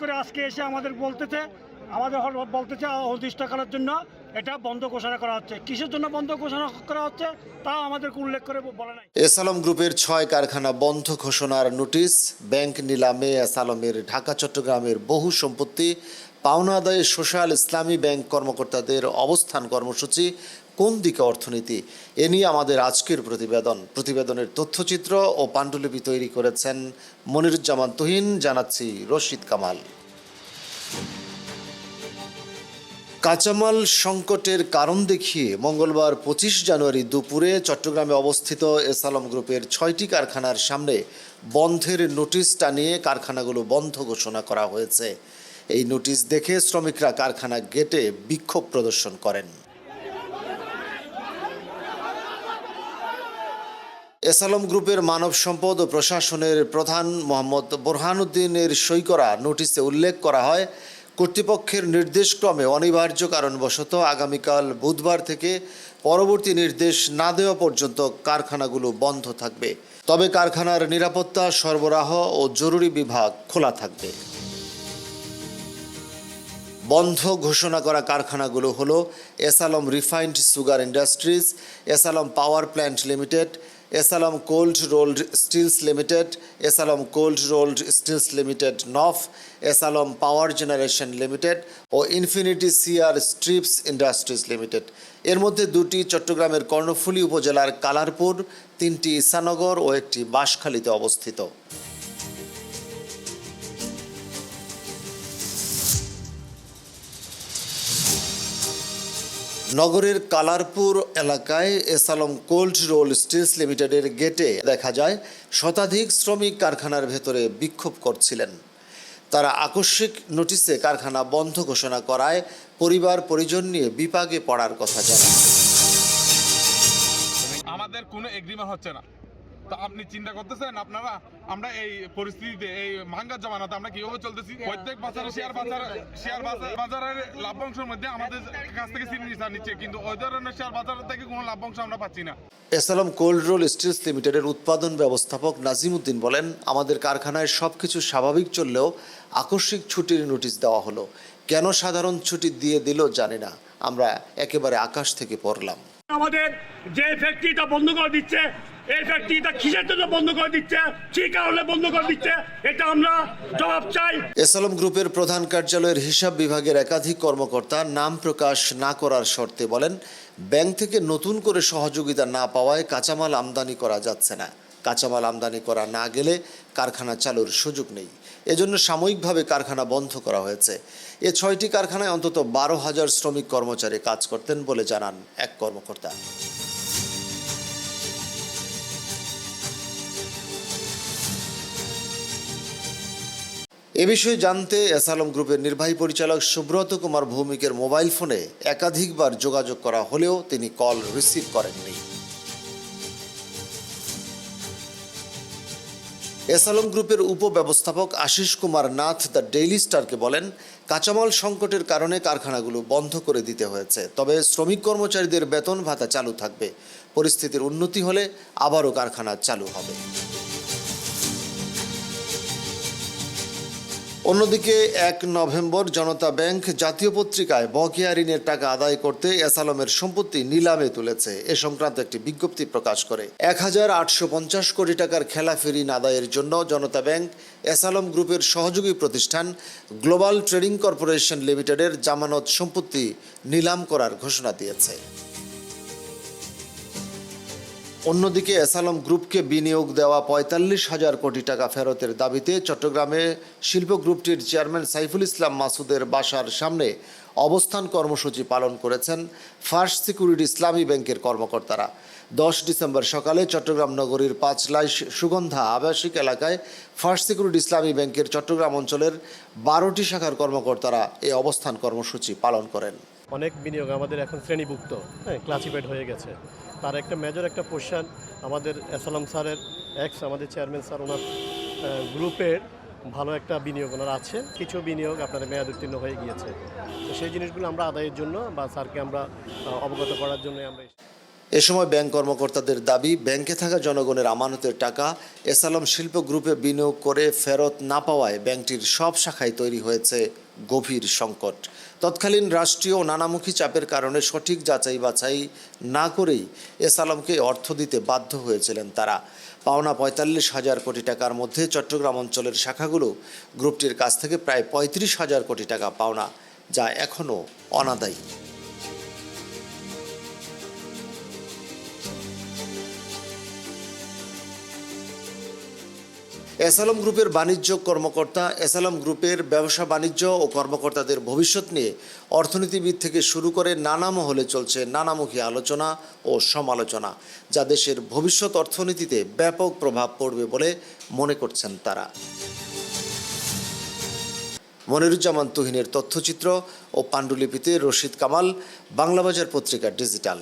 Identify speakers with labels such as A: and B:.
A: করে আজকে এসে আমাদের বলতেছে 30টাকার জন্য এটা বন্ধ ঘোষণা করা হচ্ছে। কিসের জন্য বন্ধ ঘোষণা করা হচ্ছে তা আমাদেরকে উল্লেখ করে বলে নাই।
B: এস আলম গ্রুপের 6 কারখানা বন্ধ ঘোষণার নোটিশ, ব্যাংক নিলামে এস আলমের ঢাকা চট্টগ্রামের বহু সম্পত্তি, পাওনা আদায়ে সোশ্যাল ইসলামী ব্যাংক কর্মকর্তাদের অবস্থান কর্মসূচি, কোন দিকে অর্থনীতি, এ নিয়ে আমাদের আজকের প্রতিবেদনের তথ্যচিত্র ও পাণ্ডুলিপি তৈরি করেছেন মনিরুজ্জামান তুহিন। জানাচ্ছি রশিদ কামাল। কাঁচামাল সংকটের কারণ দেখিয়ে মঙ্গলবার 25 জানুয়ারি দুপুরে চট্টগ্রামে অবস্থিত এস আলম গ্রুপের 6টি কারখানার সামনে বন্ধের নোটিশ টানিয়ে কারখানাগুলো বন্ধ ঘোষণা করা হয়েছে। এই নোটিশ দেখে শ্রমিকরা কারখানা গেটে বিক্ষোভ প্রদর্শন করেন। এস আলম গ্রুপের মানব সম্পদ ও প্রশাসনের প্রধান মোহাম্মদ বোরহানুদ্দিনের সই করা নোটিশে উল্লেখ করা হয়, কর্তৃপক্ষের নির্দেশক্রমে অনিবার্য কারণবশত আগামীকাল বুধবার থেকে পরবর্তী নির্দেশ না দেওয়া পর্যন্ত কারখানাগুলো বন্ধ থাকবে। তবে কারখানার নিরাপত্তা, সরবরাহ ও জরুরি বিভাগ খোলা থাকবে। বন্ধ ঘোষণা করা কারখানাগুলো হলো S Alam refined sugar industries, S Alam power plant limited, S Alam cold rolled steels limited, S Alam cold rolled steels limited নফ, S Alam power generation limited ও Infinity CR strips industries limited. এর মধ্যে 2টি চট্টগ্রামের কর্ণফুলী উপজেলার কালারপুর, 3টি ঈসানগর ও 1টি বাঁশখালীতে অবস্থিত। নগরের কালারপুর এলাকায় S Alam cold roll steels লিমিটেডের গেটে দেখা যায় শতাধিক শ্রমিক কারখানার ভেতরে বিক্ষোভ করছিলেন। তারা আকস্মিক নোটিশে কারখানা বন্ধ ঘোষণা করায় পরিবার পরিজন নিয়ে বিপাকে পড়ার কথা জানান।
C: আমাদের কোনো এগ্রিমেন্ট হচ্ছে না, তো আপনি চিন্তা করতেছেন আপনারা আমরা এই পরিস্থিতিতে, এই ভাঙ্গার জমানাতে আমরা কিভাবে চলতেছি? প্রত্যেক বছর শেয়ার বাজারের লাভ্যাংশের মধ্যে আমাদের কাছ থেকে সিগনেচার নিচ্ছে, কিন্তু ওই ধরনের শেয়ার বাজার থেকে কোনো লাভ্যাংশ আমরা পাচ্ছি না।
B: S Alam cold roll steels লিমিটেডের উৎপাদন ব্যবস্থাপক নাজিম উদ্দিন বলেন, আমাদের কারখানায় সবকিছু স্বাভাবিক চললেও আকস্মিক ছুটির নোটিশ দেওয়া হলো। কেন সাধারণ ছুটি দিয়ে দিল জানি না, আমরা একেবারে আকাশ থেকে পড়লাম।
A: আমাদের যে ফ্যাক্টরিটা বন্ধ করে দিচ্ছে, এই ফ্যাক্টরিটা কিসের জন্য বন্ধ করে দিচ্ছে, কি কারণে বন্ধ করে দিচ্ছে, এটা আমরা জবাব চাই।
B: এস আলম গ্রুপের প্রধান কার্যালয়ের হিসাব বিভাগের একাধিক কর্মকর্তা নাম প্রকাশ না করার শর্তে বলেন, ব্যাংক থেকে নতুন করে সহযোগিতা না পাওয়ায় কাঁচামাল আমদানি করা যাচ্ছে না। কাঁচামাল আমদানি করা না গেলে কারখানা চালুর সুযোগ নেই। এজন্য সাময়িকভাবে কারখানা বন্ধ করা হয়েছে। এ 6টি কারখানায় অন্তত 12,000 শ্রমিক কর্মচারী কাজ করতেন বলে জানান এক কর্মকর্তা। এ বিষয়ে জানতে এস আলম গ্রুপের নির্বাহী পরিচালক সুব্রত কুমার ভৌমিকের মোবাইল ফোনে একাধিকবার যোগাযোগ করা হলেও তিনি কল রিসিভ করেননি। এস আলম গ্রুপের উপব্যবস্থাপক আশিস কুমার নাথ দ্য ডেইলি স্টারকে বলেন, কাঁচামাল সংকটের কারণে কারখানাগুলো বন্ধ করে দিতে হয়েছে, তবে শ্রমিক কর্মচারীদের বেতন ভাতা চালু থাকবে। পরিস্থিতির উন্নতি হলে আবারও কারখানা চালু হবে। অন্যদিকে 1 নভেম্বর জনতা ব্যাংক জাতীয় পত্রিকায় বকেয়া ঋণের টাকা আদায় করতে এস আলমের সম্পত্তি নিলামে তুলেছে। এ সংক্রান্ত একটি বিজ্ঞপ্তি প্রকাশ করে 1850 কোটি টাকার খেলাফি ঋণ আদায়ের জন্য জনতা ব্যাংক এস আলম গ্রুপের সহযোগী প্রতিষ্ঠান গ্লোবাল ট্রেডিং কর্পোরেশন লিমিটেডের জামানত সম্পত্তি নিলাম করার ঘোষণা দিয়েছে। অন্যদিকে এস আলম গ্রুপকে বিনিয়োগ দেওয়া 45,000 কোটি টাকা ফেরতের দাবিতে চট্টগ্রামে শিল্প গ্রুপটির চেয়ারম্যান সাইফুল ইসলাম মাসুদের বাসার সামনে অবস্থান কর্মসূচি পালন করেছেন ফার্স্ট সিকিউরিটি ইসলামী ব্যাংকের কর্মকর্তারা। 10 ডিসেম্বর সকালে চট্টগ্রাম নগরীর 5 লাইশ সুগন্ধা আবাসিক এলাকায় ফার্স্ট সিকিউরিটি ইসলামী ব্যাংকের চট্টগ্রাম অঞ্চলের 12টি শাখার কর্মকর্তারা এই অবস্থান কর্মসূচি পালন করেন।
D: অনেক বিনিয়োগ আমাদের এখন শ্রেণীভুক্ত, ক্লাসিফাইড হয়ে গেছে। তার একটা মেজর একটা পোর্শন আমাদের এস আলম স্যারের আমাদের চেয়ারম্যান স্যার ওনার গ্রুপের ভালো একটা বিনিয়োগ ওনার আছে। কিছু বিনিয়োগ আপনার মেয়াদ উত্তীর্ণ হয়ে গিয়েছে, তো সেই জিনিসগুলো আমরা আদায়ের জন্য বা স্যারকে আমরা অবগত করার জন্য আমরা
B: এ সময় ব্যাংক কর্মকর্তাদের দাবি, ব্যাংকে থাকা জনগণের আমানতের টাকা এসালাম শিল্প গ্রুপে বিনিয়োগ করে ফেরত না পাওয়ায় ব্যাংকটির সব শাখায় তৈরি হয়েছে গভীর সংকট। তৎকালীন রাষ্ট্রীয় ও নানামুখী চাপের কারণে সঠিক যাচাই বাছাই না করেই এসালামকে অর্থ দিতে বাধ্য হয়েছিলেন তারা। পাওনা ৪৫,০০০ কোটি টাকার মধ্যে চট্টগ্রাম অঞ্চলের শাখাগুলো গ্রুপটির কাছ থেকে প্রায় ৩৫,০০০ কোটি টাকা পাওনা, যা এখনও অনাদায়ী। এসালাম গ্রুপের বাণিজ্য কর্মকর্তা, এসালাম গ্রুপের ব্যবসা বাণিজ্য ও কর্মকর্তাদের ভবিষ্যৎ নিয়ে অর্থনীতিবিদ থেকে শুরু করে নানা মহলে চলছে নানামুখী আলোচনা ও সমালোচনা, যা দেশের ভবিষ্যৎ অর্থনীতিতে ব্যাপক প্রভাব পড়বে বলে মনে করছেন তারা। মনিরুজ্জামান তুহিনের তথ্যচিত্র ও পাণ্ডুলিপিতে রশিদ কামাল, বাংলাবাজার পত্রিকা ডিজিটাল।